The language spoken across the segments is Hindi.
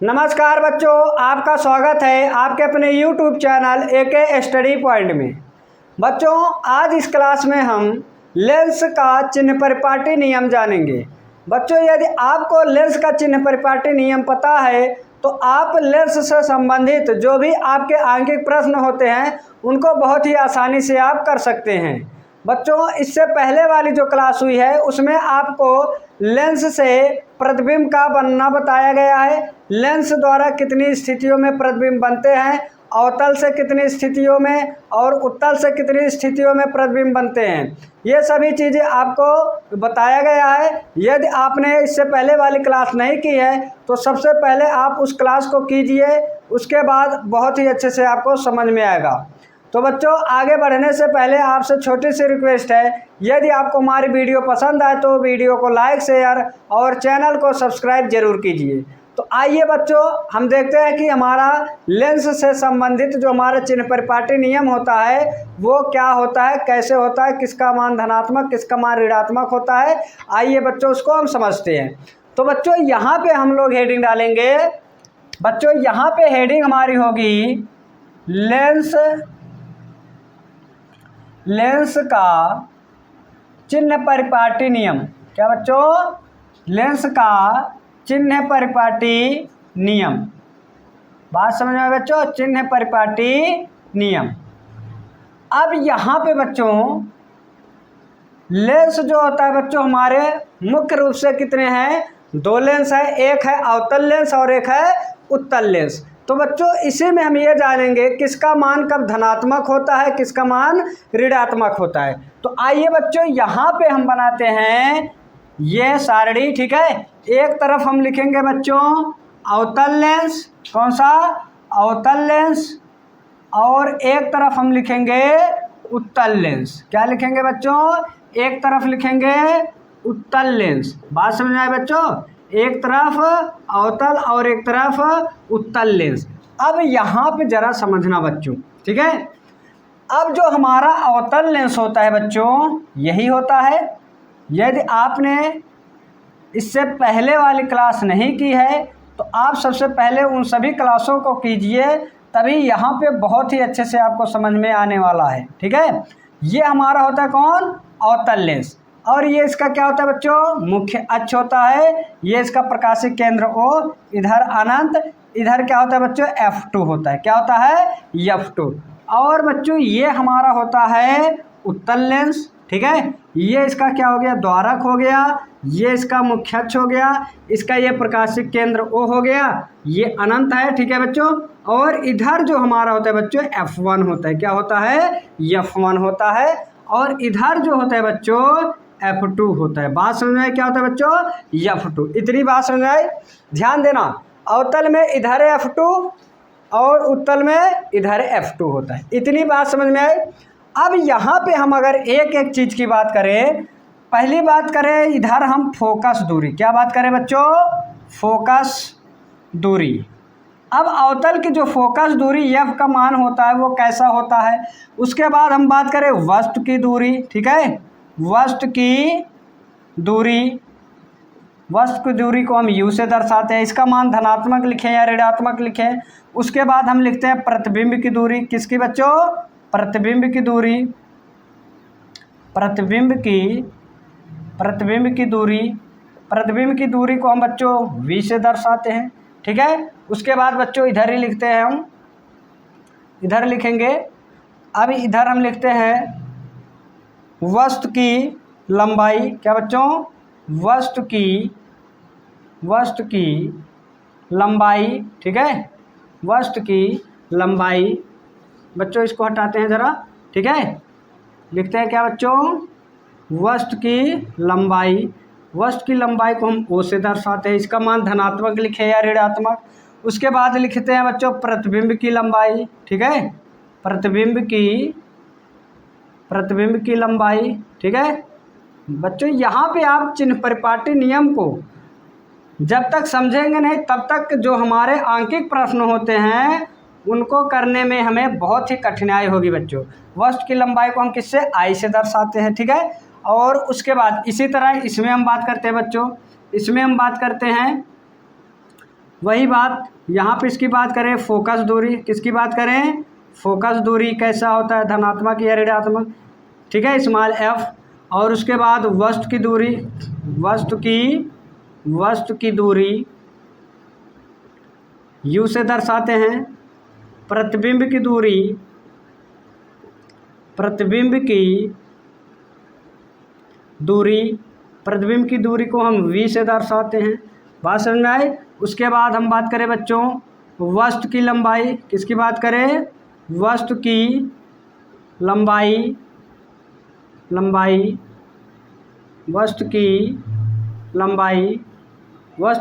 नमस्कार बच्चों, आपका स्वागत है आपके अपने YouTube channel AK study point में। बच्चों, आज इस क्लास में हम लेंस का चिन्ह परिपाटी नियम जानेंगे। बच्चों, यदि आपको लेंस का चिन्ह परिपाटी नियम पता है तो आप लेंस से संबंधित जो भी आपके आंकिक प्रश्न होते हैं उनको बहुत ही आसानी से आप कर सकते हैं। बच्चों, इससे पहले वाली जो क्लास हुई है उसमें आपको लेंस से प्रतिबिंब का बनना बताया गया है। लेंस द्वारा कितनी स्थितियों में प्रतिबिंब बनते हैं, अवतल से कितनी स्थितियों में और उत्तल से कितनी स्थितियों में प्रतिबिंब बनते हैं, ये सभी चीज़ें आपको बताया गया है। यदि आपने इससे पहले वाली क्लास नहीं की है तो सबसे पहले आप उस क्लास को कीजिए, उसके बाद बहुत ही अच्छे से आपको समझ में आएगा। तो बच्चों, आगे बढ़ने से पहले आपसे छोटी सी रिक्वेस्ट है, यदि आपको हमारी वीडियो पसंद आए तो वीडियो को लाइक शेयर और चैनल को सब्सक्राइब जरूर कीजिए। तो आइए बच्चों, हम देखते हैं कि हमारा लेंस से संबंधित जो हमारा चिन्ह परिपाटी नियम होता है वो क्या होता है, कैसे होता है, किसका मान धनात्मक किसका मान ऋणात्मक होता है। आइए बच्चों, उसको हम समझते हैं। तो बच्चों, यहाँ पे हम लोग हेडिंग डालेंगे। बच्चों, यहाँ पे हेडिंग हमारी होगी लेंस का चिन्ह परिपाटी नियम। क्या बच्चों? लेंस का चिन्ह परिपाटी नियम। बात समझ में बच्चों? चिन्ह परिपाटी नियम। अब यहाँ पे बच्चों लेंस जो होता है बच्चों हमारे मुख्य रूप से कितने हैं? दो लेंस है, एक है अवतल लेंस और एक है उत्तल लेंस। तो बच्चों, इसी में हम ये जानेंगे किसका मान कब धनात्मक होता है, किसका मान ऋणात्मक होता है। तो आइए बच्चों, यहाँ पे हम बनाते हैं ये सारणी। ठीक है, एक तरफ हम लिखेंगे बच्चों अवतल लेंस, कौन सा? अवतल लेंस, और एक तरफ हम लिखेंगे उत्तल लेंस। क्या लिखेंगे बच्चों? एक तरफ लिखेंगे उत्तल लेंस। बात समझ में आए बच्चों? एक तरफ अवतल और एक तरफ उत्तल लेंस। अब यहाँ पे जरा समझना बच्चों, ठीक है। अब जो हमारा अवतल लेंस होता है बच्चों, यही होता है। यदि आपने इससे पहले वाली क्लास नहीं की है तो आप सबसे पहले उन सभी क्लासों को कीजिए, तभी यहाँ पे बहुत ही अच्छे से आपको समझ में आने वाला है। ठीक है, ये हमारा होता है कौन? अवतल लेंस। और ये इसका क्या होता है बच्चों? मुख्य अक्ष होता है। ये इसका प्रकाशिक केंद्र O, इधर अनंत, इधर क्या होता है बच्चों? F2 होता है। क्या होता है? F2। और बच्चों ये हमारा होता है उत्तल लेंस। ठीक है, ये इसका क्या हो गया? द्वारक हो गया। ये इसका मुख्य अक्ष हो गया। इसका ये प्रकाशिक केंद्र O हो गया। ये अनंत है। ठीक है बच्चों, और इधर जो हमारा होता है बच्चों F1 होता है। क्या होता है? F1 होता है। और इधर जो होता है बच्चों F2 होता है। बात समझ में? क्या होता है बच्चों? F2। इतनी बात समझ में? ध्यान देना, अवतल में इधर F2 और उत्तल में इधर F2 होता है। इतनी बात समझ में आई। अब यहाँ पे हम अगर एक एक चीज़ की बात करें, पहली बात करें इधर हम फोकस दूरी। क्या बात करें बच्चों? फोकस दूरी। अब अवतल की जो फोकस दूरी F का मान होता है वो कैसा होता है। उसके बाद हम बात करें वस्तु की दूरी। ठीक है, वस्तु की दूरी को हम U से दर्शाते हैं। इसका मान धनात्मक लिखें या ऋणात्मक लिखें। उसके बाद हम लिखते हैं प्रतिबिंब की दूरी। किसकी बच्चों? प्रतिबिंब की दूरी। प्रतिबिंब की दूरी को हम बच्चों V से दर्शाते हैं। ठीक है, उसके बाद बच्चों इधर ही लिखते हैं, हम इधर लिखेंगे। अब इधर हम लिखते हैं वस्तु की लंबाई। क्या बच्चों? वस्तु की लंबाई। ठीक है, वस्तु की लंबाई। बच्चों इसको हटाते हैं ज़रा। ठीक है, लिखते हैं क्या बच्चों? वस्तु की लंबाई। वस्तु की लंबाई को हम O से दर्शाते हैं। इसका मान धनात्मक लिखे या ऋणात्मक। उसके बाद लिखते हैं बच्चों प्रतिबिंब की लंबाई। ठीक है, प्रतिबिंब की लंबाई। ठीक है बच्चों, यहाँ पे आप चिन्ह परिपाटी नियम को जब तक समझेंगे नहीं तब तक जो हमारे आंकिक प्रश्न होते हैं उनको करने में हमें बहुत ही कठिनाई होगी बच्चों। वस्तु की लंबाई को हम किससे? I से दर्शाते हैं। ठीक है, और उसके बाद इसी तरह इसमें हम बात करते हैं बच्चों, इसमें हम बात करते हैं वही बात यहाँ पे इसकी बात करें, फोकस दूरी, किसकी बात करें, फोकस दूरी कैसा होता है, धनात्मक या ऋणात्मक, ठीक है, स्मॉल एफ। और उसके बाद वस्तु की दूरी, वस्तु की दूरी यू से दर्शाते हैं। प्रतिबिंब की दूरी, प्रतिबिंब की दूरी को हम वी से दर्शाते हैं। बात समझ में आई। उसके बाद हम बात करें बच्चों वस्तु की लंबाई, किसकी बात करें, वस्तु की लंबाई, वस्तु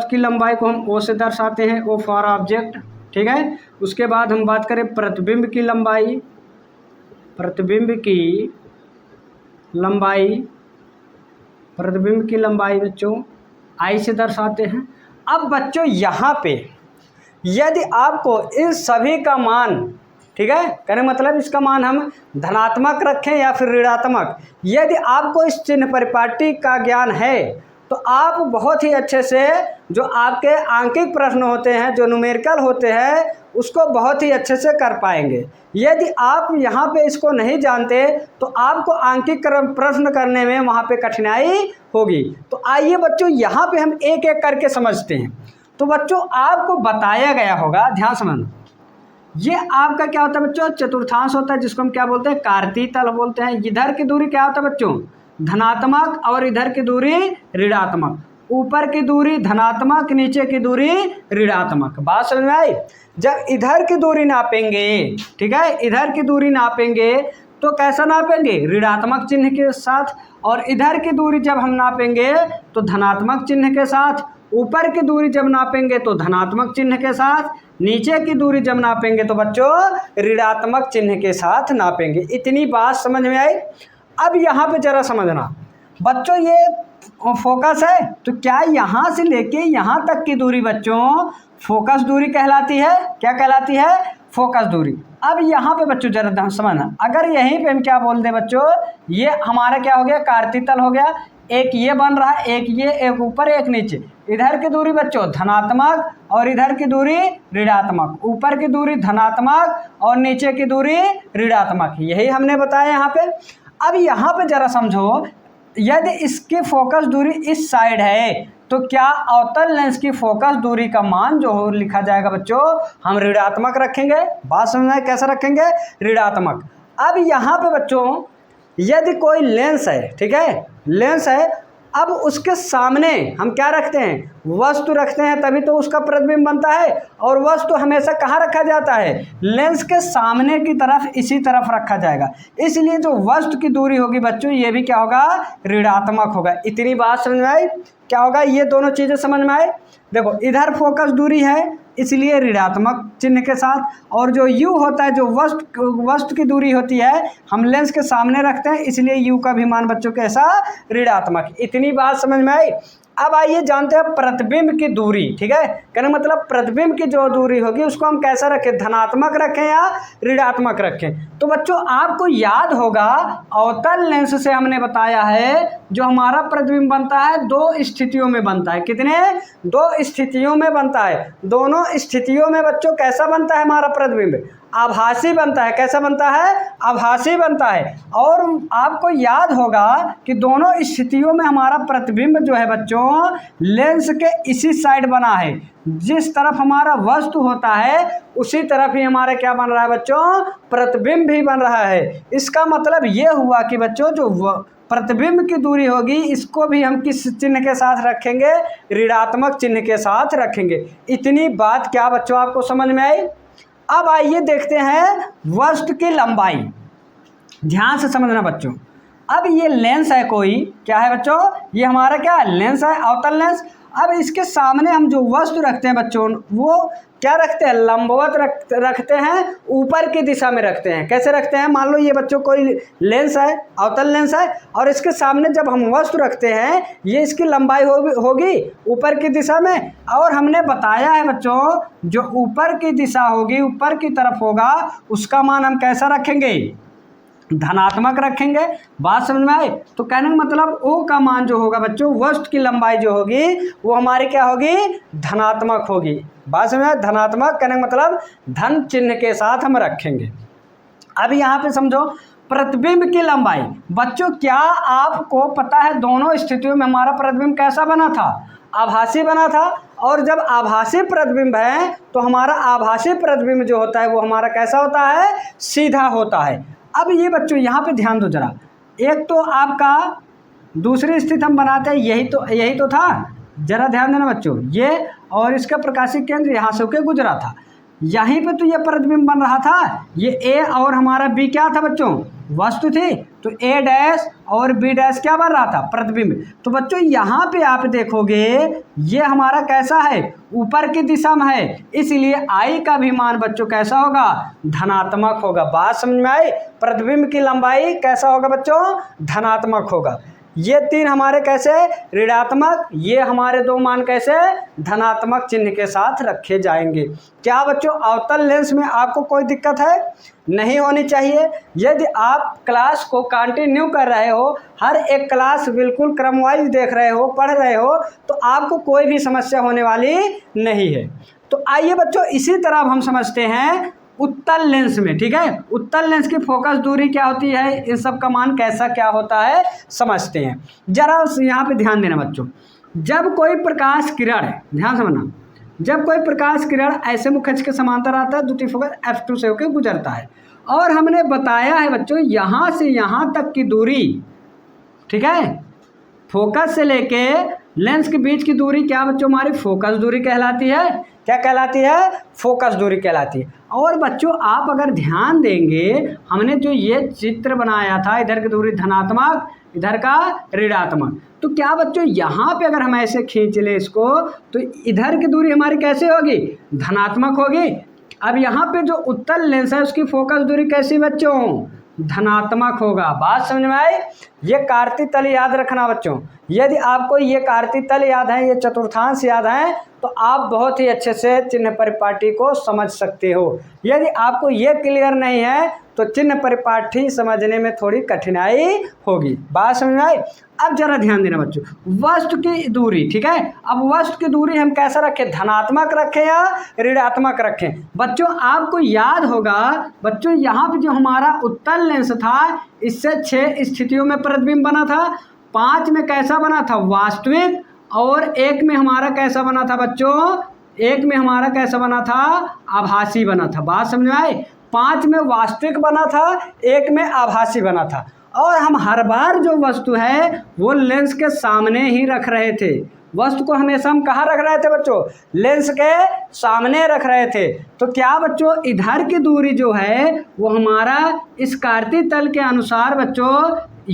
की लंबाई को हम ओ से दर्शाते हैं, ओ फॉर ऑब्जेक्ट, ठीक है। उसके बाद हम बात करें प्रतिबिंब की लंबाई बच्चों आई से दर्शाते हैं। अब बच्चों यहाँ पे यदि आपको इन सभी का मान, ठीक है, कहने मतलब इसका मान हम धनात्मक रखें या फिर ऋणात्मक, यदि आपको इस चिन्ह परिपाटी का ज्ञान है तो आप बहुत ही अच्छे से जो आपके आंकिक प्रश्न होते हैं, जो न्यूमेरिकल होते हैं, उसको बहुत ही अच्छे से कर पाएंगे। यदि आप यहाँ पे इसको नहीं जानते तो आपको आंकिक प्रश्न करने में वहाँ पे कठिनाई होगी। तो आइए बच्चों यहाँ पे हम एक एक करके समझते हैं। तो बच्चों आपको बताया गया होगा, ध्यान समझना, ये आपका क्या होता है बच्चों, चतुर्थांश होता है, जिसको हम क्या बोलते हैं, कार्तीय तल बोलते हैं। इधर की दूरी क्या होता है बच्चों, धनात्मक, और इधर की दूरी ऋणात्मक। ऊपर की दूरी धनात्मक, नीचे की दूरी ऋणात्मक। बात समझ में आई। जब इधर की दूरी नापेंगे, ठीक है, इधर की दूरी नापेंगे तो कैसा नापेंगे, ऋणात्मक चिन्ह के साथ, और इधर की दूरी जब हम नापेंगे तो धनात्मक चिन्ह के साथ। ऊपर की दूरी जब नापेंगे तो धनात्मक चिन्ह के साथ, नीचे की दूरी जब नापेंगे तो बच्चों ऋणात्मक चिन्ह के साथ नापेंगे। इतनी बात समझ में आई। अब यहाँ पे जरा समझना बच्चों, ये फोकस है तो क्या यहाँ से लेके यहाँ तक की दूरी बच्चों फोकस दूरी कहलाती है। क्या कहलाती है, फोकस दूरी। अब यहाँ पे बच्चों जरा समझना, अगर यहीं पे हम क्या बोल दें बच्चों, ये हमारा क्या हो गया, कार्तीय तल हो गया। एक ये बन रहा है, एक ये, एक ऊपर एक नीचे। इधर की दूरी बच्चों धनात्मक और इधर की दूरी ऋणात्मक। ऊपर की दूरी धनात्मक और नीचे की दूरी ऋणात्मक, यही हमने बताया यहाँ पे। अब यहाँ पे जरा समझो, यदि इसकी फोकस दूरी इस साइड है तो क्या अवतल लेंस की फोकस दूरी का मान जो हो लिखा जाएगा बच्चों, हम ऋणात्मक रखेंगे। बात समझना है, कैसा रखेंगे, ऋणात्मक। अब यहाँ पे बच्चों यदि कोई लेंस है, ठीक है, लेंस है, अब उसके सामने हम क्या रखते हैं, वस्तु रखते हैं, तभी तो उसका प्रतिबिंब बनता है। और वस्तु हमेशा कहाँ रखा जाता है, लेंस के सामने की तरफ, इसी तरफ रखा जाएगा। इसलिए जो वस्तु की दूरी होगी बच्चों, ये भी क्या होगा, ऋणात्मक होगा। इतनी बात समझ में आई। क्या होगा, ये दोनों चीज़ें समझ में आए। देखो इधर फोकस दूरी है इसलिए ऋणात्मक चिन्ह के साथ, और जो u होता है, जो वस्तु की दूरी होती है, हम लेंस के सामने रखते हैं, इसलिए u का भी मान बच्चों कैसा, ऋणात्मक। इतनी बात समझ में आई। अब आइए जानते हैं प्रतिबिंब की दूरी, ठीक है, कहने मतलब प्रतिबिंब की जो दूरी होगी उसको हम कैसा रखें, धनात्मक रखें या ऋणात्मक रखें। तो बच्चों आपको याद होगा अवतल लेंस से हमने बताया है जो हमारा प्रतिबिंब बनता है दो स्थितियों में बनता है। कितने, दो स्थितियों में बनता है। दोनों स्थितियों में बच्चों कैसा बनता है हमारा प्रतिबिंब, आभासी बनता है। कैसा बनता है, आभासी बनता है। और आपको याद होगा कि दोनों स्थितियों में हमारा प्रतिबिंब जो है बच्चों लेंस के इसी साइड बना है। जिस तरफ हमारा वस्तु होता है उसी तरफ ही हमारा क्या बन रहा है बच्चों, प्रतिबिंब भी बन रहा है। इसका मतलब ये हुआ कि बच्चों जो प्रतिबिंब की दूरी होगी इसको भी हम किस चिन्ह के साथ रखेंगे, ऋणात्मक चिन्ह के साथ रखेंगे। इतनी बात क्या बच्चों आपको समझ में आई। अब आइए देखते हैं वस्तु की लंबाई। ध्यान से समझना बच्चों। अब ये लेंस है, कोई क्या है बच्चों, ये हमारा क्या लेंस है, अवतल लेंस। अब इसके सामने हम जो वस्तु रखते हैं बच्चों वो क्या रखते हैं, लंबवत रखते हैं, ऊपर की दिशा में रखते हैं। कैसे रखते हैं, मान लो ये बच्चों कोई लेंस है, अवतल लेंस है, और इसके सामने जब हम वस्तु रखते हैं ये इसकी लंबाई होगी ऊपर की दिशा में। और हमने बताया है बच्चों जो ऊपर की दिशा होगी, ऊपर की तरफ होगा, उसका मान हम कैसा रखेंगे, धनात्मक रखेंगे। बात समझ में आई? तो कहने का मतलब ओ का मान जो होगा बच्चों, वस्तु की लंबाई जो होगी वो हमारी क्या होगी, धनात्मक होगी। बात समझ में आई? धनात्मक कहने का मतलब धन चिन्ह के साथ हम रखेंगे। अब यहाँ पे समझो प्रतिबिंब की लंबाई। बच्चों क्या आपको पता है दोनों स्थितियों में हमारा प्रतिबिंब कैसा बना था, आभासी बना था। और जब आभासी प्रतिबिंब है तो हमारा आभासी प्रतिबिंब जो होता है वो हमारा कैसा होता है, सीधा होता है। अब ये बच्चों यहाँ पे ध्यान दो जरा, एक तो आपका दूसरी स्थिति हम बनाते हैं, यही तो था, जरा ध्यान देना बच्चों, ये और इसका प्रकाशिक केंद्र यहाँ से होकर गुजरा था, यहीं पे तो ये प्रतिबिंब बन रहा था। ये ए और हमारा बी क्या था बच्चों, वस्तु थी, तो ए डैश और बी डैश क्या बन रहा था, प्रतिबिंब। तो बच्चों यहाँ पे आप देखोगे ये हमारा कैसा है, ऊपर की दिशा में है, इसलिए आई का भी मान बच्चों कैसा होगा, धनात्मक होगा। बात समझ में आई? प्रतिबिंब की लंबाई कैसा होगा बच्चों, धनात्मक होगा। ये तीन हमारे कैसे, ऋणात्मक, ये हमारे दो मान कैसे, धनात्मक चिन्ह के साथ रखे जाएंगे। क्या बच्चों अवतल लेंस में आपको कोई दिक्कत है? नहीं होनी चाहिए। यदि आप क्लास को कंटिन्यू कर रहे हो, हर एक क्लास बिल्कुल क्रमवाइज देख रहे हो, पढ़ रहे हो, तो आपको कोई भी समस्या होने वाली नहीं है। तो आइए बच्चों इसी तरह हम समझते हैं उत्तल लेंस में, ठीक है। उत्तल लेंस की फोकस दूरी क्या होती है, इन सब का मान कैसा क्या होता है समझते हैं। जरा यहाँ पे ध्यान देना बच्चों, जब कोई प्रकाश किरण, ध्यान समझना, जब कोई प्रकाश किरण ऐसे मुख्य अक्ष के समांतर आता है, द्वितीय फोकस F2 से होकर गुजरता है, और हमने बताया है बच्चों यहाँ से यहाँ तक की दूरी, ठीक है, फोकस से लेके लेंस के बीच की दूरी क्या बच्चों हमारी फोकस दूरी कहलाती है। क्या कहलाती है, फोकस दूरी कहलाती है। और बच्चों आप अगर ध्यान देंगे, हमने जो ये चित्र बनाया था, इधर की दूरी धनात्मक, इधर का ऋणात्मक, तो क्या बच्चों यहाँ पे अगर हम ऐसे खींच ले इसको, तो इधर की दूरी हमारी कैसे होगी, धनात्मक होगी। अब यहाँ पे जो उत्तल लेंस है उसकी फोकस दूरी कैसी बच्चों, धनात्मक होगा। बात समझ में आई? ये कार्तीय तल याद रखना बच्चों, यदि आपको ये कार्तीय तल याद है, ये चतुर्थांश याद है, तो आप बहुत ही अच्छे से चिन्ह परिपाटी को समझ सकते हो। यदि आपको ये क्लियर नहीं है तो चिन्ह परिपाटी समझने में थोड़ी कठिनाई होगी। बात समझ में आई? अब जरा ध्यान देना बच्चों, वस्तु की दूरी, ठीक है। अब वस्तु की दूरी हम कैसा रखें, धनात्मक रखें या ऋणात्मक रखें? बच्चों आपको याद होगा बच्चों, यहाँ पे जो हमारा उत्तल लेंस था, इससे 6 स्थितियों में प्रतिबिंब बना था, 5 में कैसा बना था, वास्तविक, और 1 में हमारा कैसा बना था बच्चों, 1 में हमारा कैसा बना था, आभासी बना था। बात समझ में आई? 5 में वास्तविक बना था, 1 में आभासी बना था। और हम हर बार जो वस्तु है वो लेंस के सामने ही रख रहे थे, वस्तु को हमेशा हम कहाँ रख रहे थे बच्चों, लेंस के सामने रख रहे थे। तो क्या बच्चों इधर की दूरी जो है वो हमारा इस कार्तीय तल के अनुसार बच्चों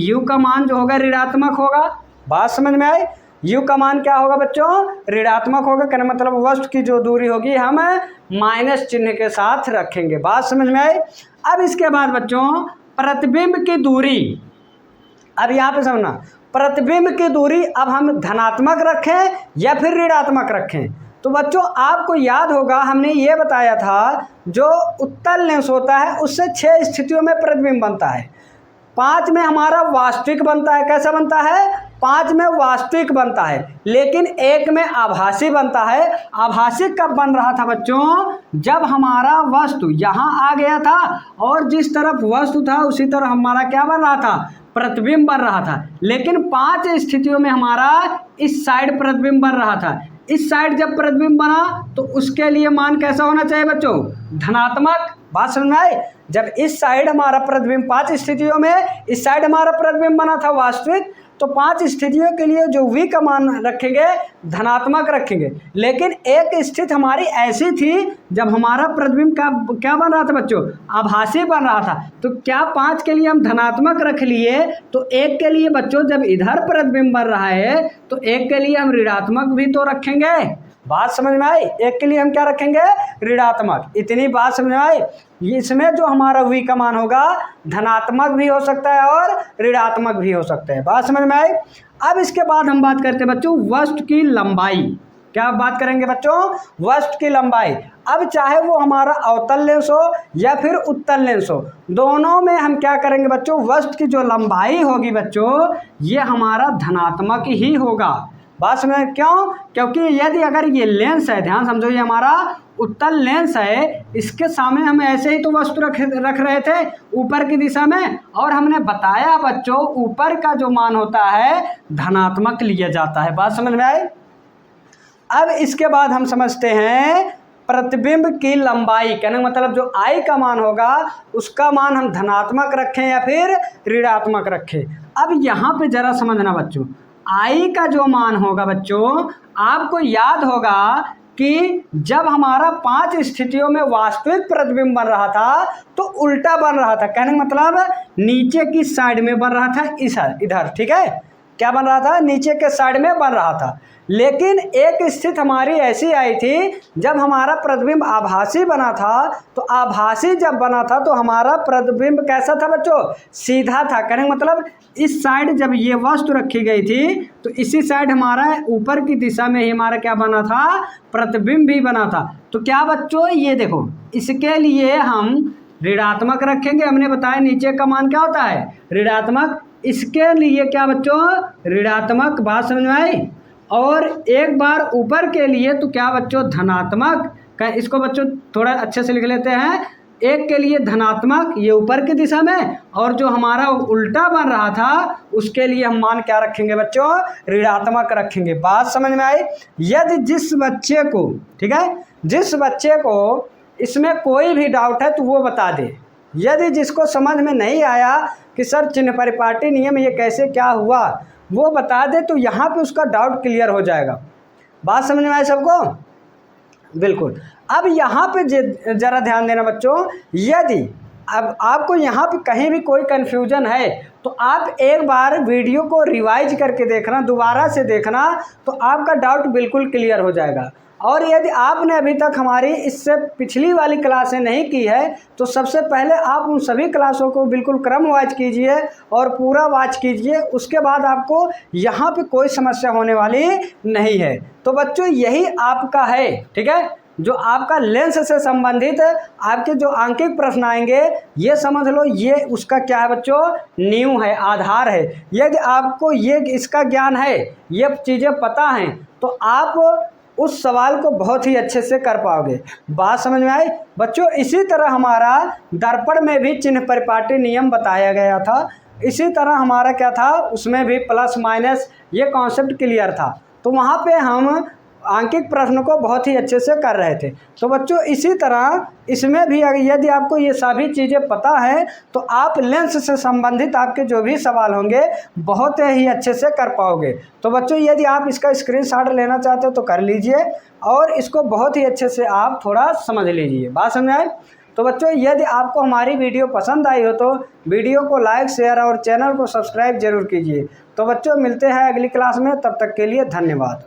u का मान जो होगा ऋणात्मक होगा। बात समझ में आई? u का मान क्या होगा बच्चों, ऋणात्मक होगा। कहने मतलब वस्तु की जो दूरी होगी हम माइनस चिन्ह के साथ रखेंगे। बात समझ में आई? अब इसके बाद बच्चों प्रतिबिंब की दूरी, अब यहाँ पे समझना, प्रतिबिंब की दूरी अब हम धनात्मक रखें या फिर ऋणात्मक रखें? तो बच्चों आपको याद होगा हमने ये बताया था, जो उत्तल लेंस होता है उससे 6 स्थितियों में प्रतिबिंब बनता है। 5 में हमारा वास्तविक बनता है, कैसा बनता है, 5 में वास्तविक बनता है, लेकिन 1 में आभासी बनता है। आभासी कब बन रहा था बच्चों, जब हमारा वस्तु यहाँ आ गया था और जिस तरफ वस्तु था उसी तरफ हमारा क्या बन रहा था, प्रतिबिंब बन रहा था। लेकिन 5 स्थितियों में हमारा इस साइड प्रतिबिंब बन रहा था। इस साइड जब प्रतिबिंब बना तो उसके लिए मान कैसा होना चाहिए बच्चों, धनात्मक। बात समझ में आई? जब इस साइड हमारा प्रतिबिंब 5 स्थितियों में, इस साइड हमारा प्रतिबिंब बना था वास्तविक, तो 5 स्थितियों के लिए जो v का मान रखेंगे धनात्मक रखेंगे। लेकिन एक स्थिति हमारी ऐसी थी जब हमारा प्रतिबिंब क्या बन रहा था बच्चों, आभासी बन रहा था। तो क्या 5 के लिए हम धनात्मक रख लिए, तो 1 के लिए बच्चों जब इधर प्रतिबिंब बन रहा है तो 1 के लिए हम ऋणात्मक भी तो रखेंगे। बात समझ में आई? 1 के लिए हम क्या रखेंगे, ऋणात्मक। इतनी बात समझ में आई? इसमें जो हमारा v का मान होगा धनात्मक भी हो सकता है और ऋणात्मक भी हो सकता है। बात समझ में आई? अब इसके बाद हम बात करते हैं बच्चों वस्तु की लंबाई। क्या बात करेंगे बच्चों? वस्तु की लंबाई। अब चाहे वो हमारा अवतल लेंस हो या फिर उत्तल लेंस हो, दोनों में हम क्या करेंगे बच्चों? वस्तु की जो लंबाई होगी बच्चों, ये हमारा धनात्मक ही होगा। बात समझ में? क्यों? क्योंकि यदि अगर ये लेंस है, ध्यान समझो, ये हमारा उत्तल लेंस है, इसके सामने हम ऐसे ही तो वस्तु रख रहे थे ऊपर की दिशा में, और हमने बताया बच्चों ऊपर का जो मान होता है धनात्मक लिया जाता है। बात समझ में आई? अब इसके बाद हम समझते हैं प्रतिबिंब की लंबाई। कहने का मतलब जो आई का मान होगा उसका मान हम धनात्मक रखें या फिर ऋणात्मक रखें। अब यहाँ पे जरा समझना बच्चों, आई का जो मान होगा बच्चों, आपको याद होगा कि जब हमारा 5 स्थितियों में वास्तविक प्रतिबिंब बन रहा था तो उल्टा बन रहा था। कहने का मतलब नीचे की साइड में बन रहा था, इधर, ठीक है? क्या बन रहा था? नीचे के साइड में बन रहा था। लेकिन एक स्थिति हमारी ऐसी आई थी जब हमारा प्रतिबिंब आभासी बना था, तो आभासी जब बना था तो हमारा प्रतिबिंब कैसा था बच्चों? सीधा था। कहने का मतलब इस साइड जब ये वस्तु रखी गई थी तो इसी साइड हमारा ऊपर की दिशा में ही हमारा क्या बना था? प्रतिबिंब भी बना था। तो क्या बच्चों, ये देखो, इसके लिए हम ऋणात्मक रखेंगे। हमने बताया नीचे का मान क्या होता है? ऋणात्मक। इसके लिए क्या बच्चों? ऋणात्मक। बात समझ में आई? और एक बार ऊपर के लिए तो क्या बच्चों? धनात्मक। इसको बच्चों थोड़ा अच्छे से लिख लेते हैं। एक के लिए धनात्मक, ये ऊपर की दिशा में, और जो हमारा उल्टा बन रहा था उसके लिए हम मान क्या रखेंगे बच्चों? ऋणात्मक रखेंगे। बात समझ में आई? यदि जिस बच्चे को, ठीक है, जिस बच्चे को इसमें कोई भी डाउट है तो वो बता दे। यदि जिसको समझ में नहीं आया कि सर चिन्ह परिपाटी नियम ये कैसे क्या हुआ, वो बता दे तो यहाँ पे उसका डाउट क्लियर हो जाएगा। बात समझ में आई सबको? बिल्कुल। अब यहाँ पे जरा ध्यान देना बच्चों, यदि अब आपको यहाँ पे कहीं भी कोई कन्फ्यूजन है तो आप एक बार वीडियो को रिवाइज करके देखना, दोबारा से देखना, तो आपका डाउट बिल्कुल क्लियर हो जाएगा। और यदि आपने अभी तक हमारी इससे पिछली वाली क्लासें नहीं की है तो सबसे पहले आप उन सभी क्लासों को बिल्कुल क्रम वाइज कीजिए और पूरा वॉच कीजिए। उसके बाद आपको यहाँ पे कोई समस्या होने वाली नहीं है। तो बच्चों यही आपका है, ठीक है, जो आपका लेंस से संबंधित आपके जो आंकिक प्रश्न आएंगे, ये समझ लो ये उसका क्या है बच्चों? नींव है, आधार है। यदि आपको ये इसका ज्ञान है, ये चीज़ें पता हैं, तो आप उस सवाल को बहुत ही अच्छे से कर पाओगे। बात समझ में आई बच्चों? इसी तरह हमारा दर्पण में भी चिन्ह परिपाटी नियम बताया गया था। इसी तरह हमारा क्या था, उसमें भी प्लस माइनस ये कॉन्सेप्ट क्लियर था। तो वहाँ पे हम आंकिक प्रश्न को बहुत ही अच्छे से कर रहे थे। तो बच्चों इसी तरह इसमें भी यदि आपको ये सभी चीज़ें पता हैं तो आप लेंस से संबंधित आपके जो भी सवाल होंगे बहुत ही अच्छे से कर पाओगे। तो बच्चों यदि आप इसका स्क्रीनशॉट लेना चाहते हो तो कर लीजिए और इसको बहुत ही अच्छे से आप थोड़ा समझ लीजिए। बात समझ आए? तो बच्चों यदि आपको हमारी वीडियो पसंद आई हो तो वीडियो को लाइक, शेयर और चैनल को सब्सक्राइब जरूर कीजिए। तो बच्चों मिलते हैं अगली क्लास में, तब तक के लिए धन्यवाद।